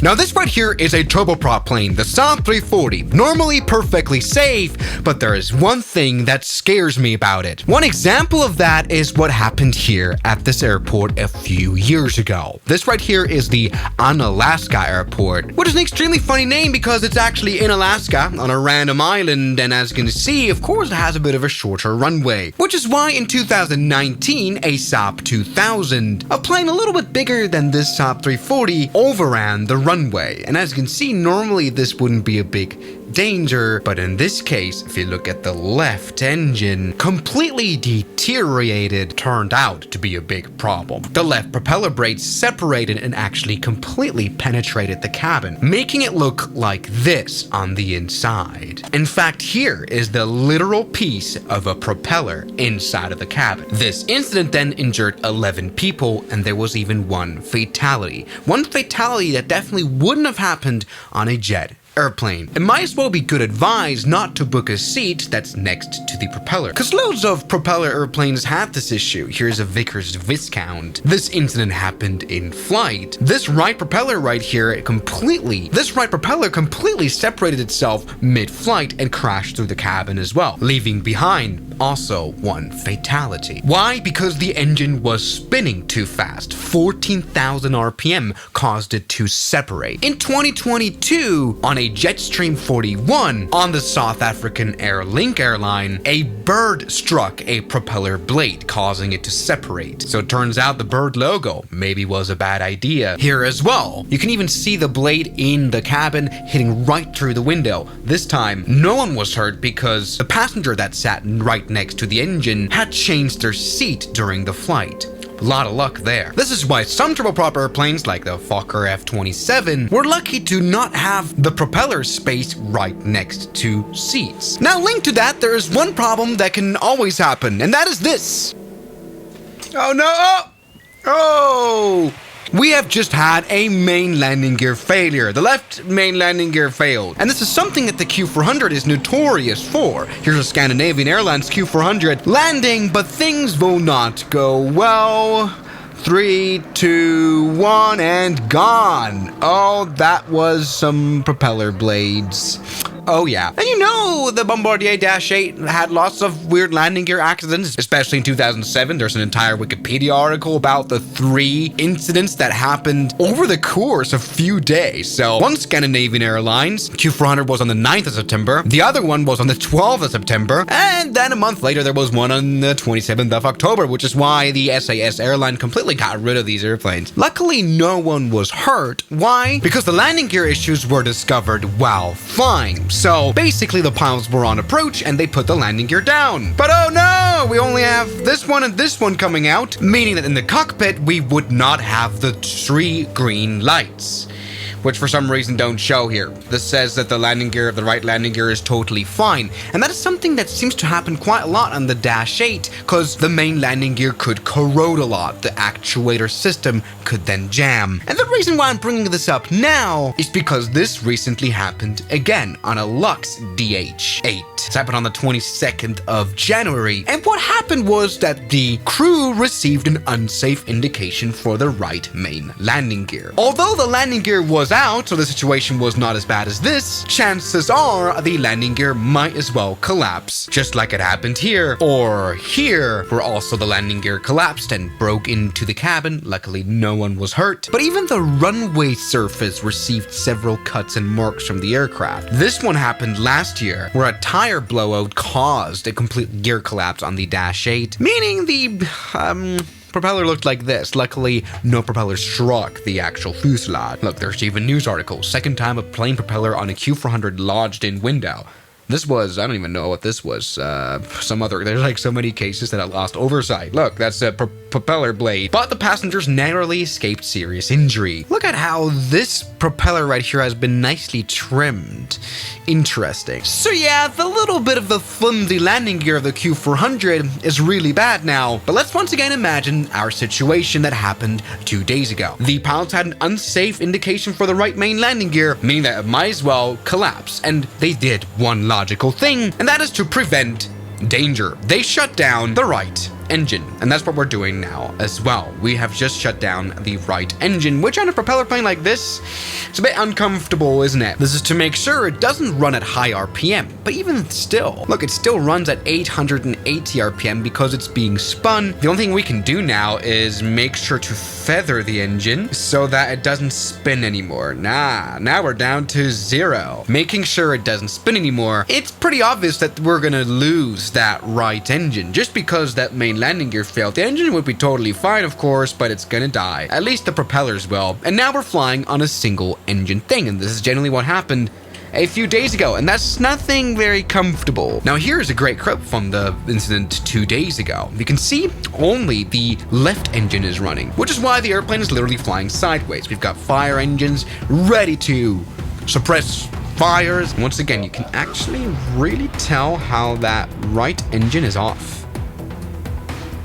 Now this right here is a turboprop plane, the Saab 340, normally perfectly safe, but there is one thing that scares me about it. One example of that is what happened here at this airport a few years ago. This right here is the Unalaska airport, which is an extremely funny name because it's actually in Alaska on a random island, and as you can see, of course it has a bit of a shorter runway, which is why in 2019 a Saab 2000, a plane a little bit bigger than this Saab 340, overran the runway. And as you can see, normally this wouldn't be a big danger, but in this case, if you look at the left engine, completely deteriorated, turned out to be a big problem. The left propeller blades separated and actually completely penetrated the cabin, making it look like this on the inside. In fact, here is the literal piece of a propeller inside of the cabin. This incident then injured 11 people, and there was even one fatality. One fatality that definitely wouldn't have happened on a jet airplane. It might as well be good advice not to book a seat that's next to the propeller, because loads of propeller airplanes have this issue. Here's a Vickers Viscount. This incident happened in flight. This right propeller completely separated itself mid-flight and crashed through the cabin as well, leaving behind also one fatality. Why? Because the engine was spinning too fast. 14,000 RPM caused it to separate. In 2022, on a Jetstream 41 on the South African Airlink airline, a bird struck a propeller blade, causing it to separate. So it turns out the bird logo maybe was a bad idea. Here as well, you can even see the blade in the cabin hitting right through the window. This time, no one was hurt because the passenger that sat right next to the engine had changed their seat during the flight. A lot of luck there. This is why some turboprop airplanes like the Fokker F-27 were lucky to not have the propeller space right next to seats. Now linked to that, there is one problem that can always happen, and that is this. Oh no! Oh! We have just had a main landing gear failure. The left main landing gear failed. And this is something that the Q400 is notorious for. Here's a Scandinavian Airlines Q400 landing, but things will not go well. 3, 2, 1, and gone. Oh, that was some propeller blades. Oh yeah. And you know, the Bombardier Dash 8 had lots of weird landing gear accidents, especially in 2007. There's an entire Wikipedia article about the 3 incidents that happened over the course of a few days. So one Scandinavian Airlines Q400 was on the 9th of September. The other one was on the 12th of September. And then a month later, there was one on the 27th of October, which is why the SAS airline completely got rid of these airplanes. Luckily, no one was hurt. Why? Because the landing gear issues were discovered while flying. So basically the pilots were on approach and they put the landing gear down. But oh no, we only have this one and this one coming out, meaning that in the cockpit we would not have the 3 green lights, which for some reason don't show here. This says that the landing gear of the right landing gear is totally fine, and that is something that seems to happen quite a lot on the Dash 8, because the main landing gear could corrode a lot. The actuator system could then jam. And the reason why I'm bringing this up now is because this recently happened again on a Lux DH8. This happened on the 22nd of January, and what happened was that the crew received an unsafe indication for the right main landing gear. Although the landing gear was out, so the situation was not as bad as this, chances are the landing gear might as well collapse, just like it happened here, or here, where also the landing gear collapsed and broke into the cabin. Luckily, no one was hurt, but even the runway surface received several cuts and marks from the aircraft. This one happened last year, where a tire blowout caused a complete gear collapse on the Dash 8, meaning the, propeller looked like this. Luckily, no propeller struck the actual fuselage. Look, there's even news articles. Second time a plane propeller on a Q400 lodged in window. This was, I don't even know what this was, some other, there's like so many cases that I lost oversight. Look, that's a propeller blade. But the passengers narrowly escaped serious injury. Look at how this propeller right here has been nicely trimmed. Interesting. So yeah, the little bit of the flimsy landing gear of the Q400 is really bad now. But let's once again imagine our situation that happened 2 days ago. The pilots had an unsafe indication for the right main landing gear, meaning that it might as well collapse. And they did one logical thing, and that is to prevent danger. They shut down the right engine. And that's what we're doing now as well. We have just shut down the right engine, which on a propeller plane like this, it's a bit uncomfortable, isn't it? This is to make sure it doesn't run at high RPM, but even still, look, it still runs at 880 RPM because it's being spun. The only thing we can do now is make sure to feather the engine so that it doesn't spin anymore. Now we're down to 0. Making sure it doesn't spin anymore. It's pretty obvious that we're gonna lose that right engine just because that main landing gear failed. The engine would be totally fine, of course, but it's gonna die. At least the propellers will. And now we're flying on a single engine thing, and this is generally what happened a few days ago, and that's nothing very comfortable. Now here's a great clip from the incident 2 days ago. You can see only the left engine is running, which is why the airplane is literally flying sideways. We've got fire engines ready to suppress fires. Once again, you can actually really tell how that right engine is off.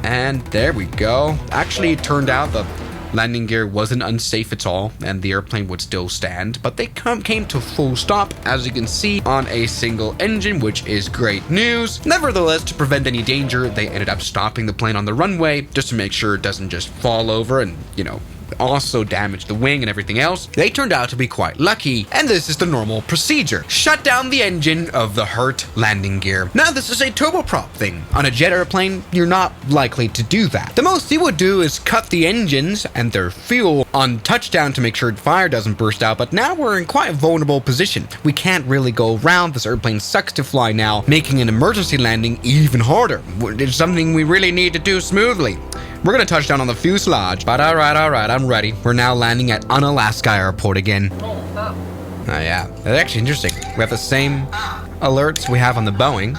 And there we go. Actually, it turned out the landing gear wasn't unsafe at all, and the airplane would still stand, but they came to full stop, as you can see, on a single engine, which is great news. Nevertheless, to prevent any danger, they ended up stopping the plane on the runway just to make sure it doesn't just fall over and, you know, also damage the wing and everything else. They turned out to be quite lucky, and this is the normal procedure. Shut down the engine of the hurt landing gear. Now, this is a turboprop thing. On a jet airplane, you're not likely to do that. The most you would do is cut the engines and their fuel on touchdown to make sure fire doesn't burst out, but now we're in quite a vulnerable position. We can't really go around. This airplane sucks to fly now, making an emergency landing even harder. It's something we really need to do smoothly. We're gonna touch down on the fuselage, but all right, I'm ready. We're now landing at Unalaska Airport again. Oh yeah, that's actually interesting. We have the same alerts we have on the Boeing.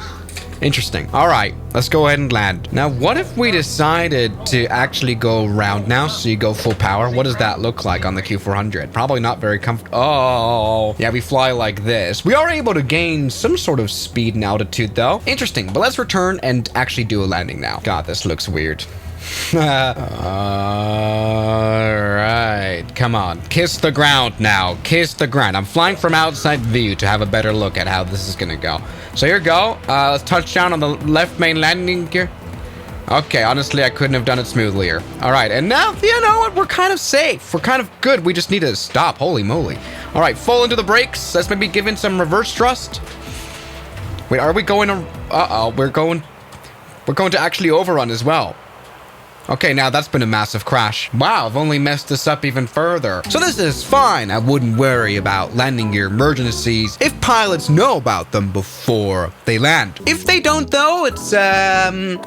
Interesting. All right, let's go ahead and land. Now, what if we decided to actually go around now, so you go full power? What does that look like on the Q400? Probably not very comfortable. Oh, yeah, we fly like this. We are able to gain some sort of speed and altitude, though. Interesting, but let's return and actually do a landing now. God, this looks weird. All right, come on, kiss the ground now, kiss the ground. I'm flying from outside view to have a better look at how this is gonna go. So here we go. Let's touch down on the left main landing gear. Okay, honestly, I couldn't have done it smoother. All right, and now, you know what, we're kind of safe. We're kind of good. We just need to stop. Holy moly. All right, full into the brakes. Let's maybe give in some reverse thrust. Wait, are we going to, we're going to actually overrun as well. Okay, now that's been a massive crash. Wow, I've only messed this up even further. So this is fine. I wouldn't worry about landing gear emergencies if pilots know about them before they land. If they don't, though, it's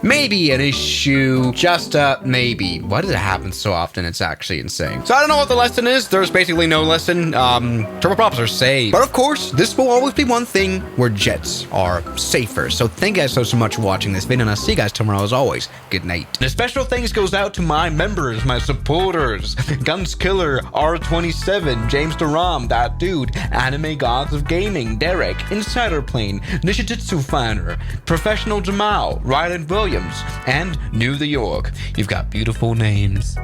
maybe an issue. Just maybe. Why does it happen so often? It's actually insane. So I don't know what the lesson is. There's basically no lesson. Turboprops are safe. But of course, this will always be one thing where jets are safer. So thank you guys so much for watching this video, and I'll see you guys tomorrow as always. Good night. And a special thanks goes out to my members, my supporters, Guns Killer, R27, James Duram, That Dude, Anime Gods of Gaming, Derek, Insider Plane, Nishijitsu Fanner, Professional Jamal, Ryland Williams, and New the York. You've got beautiful names.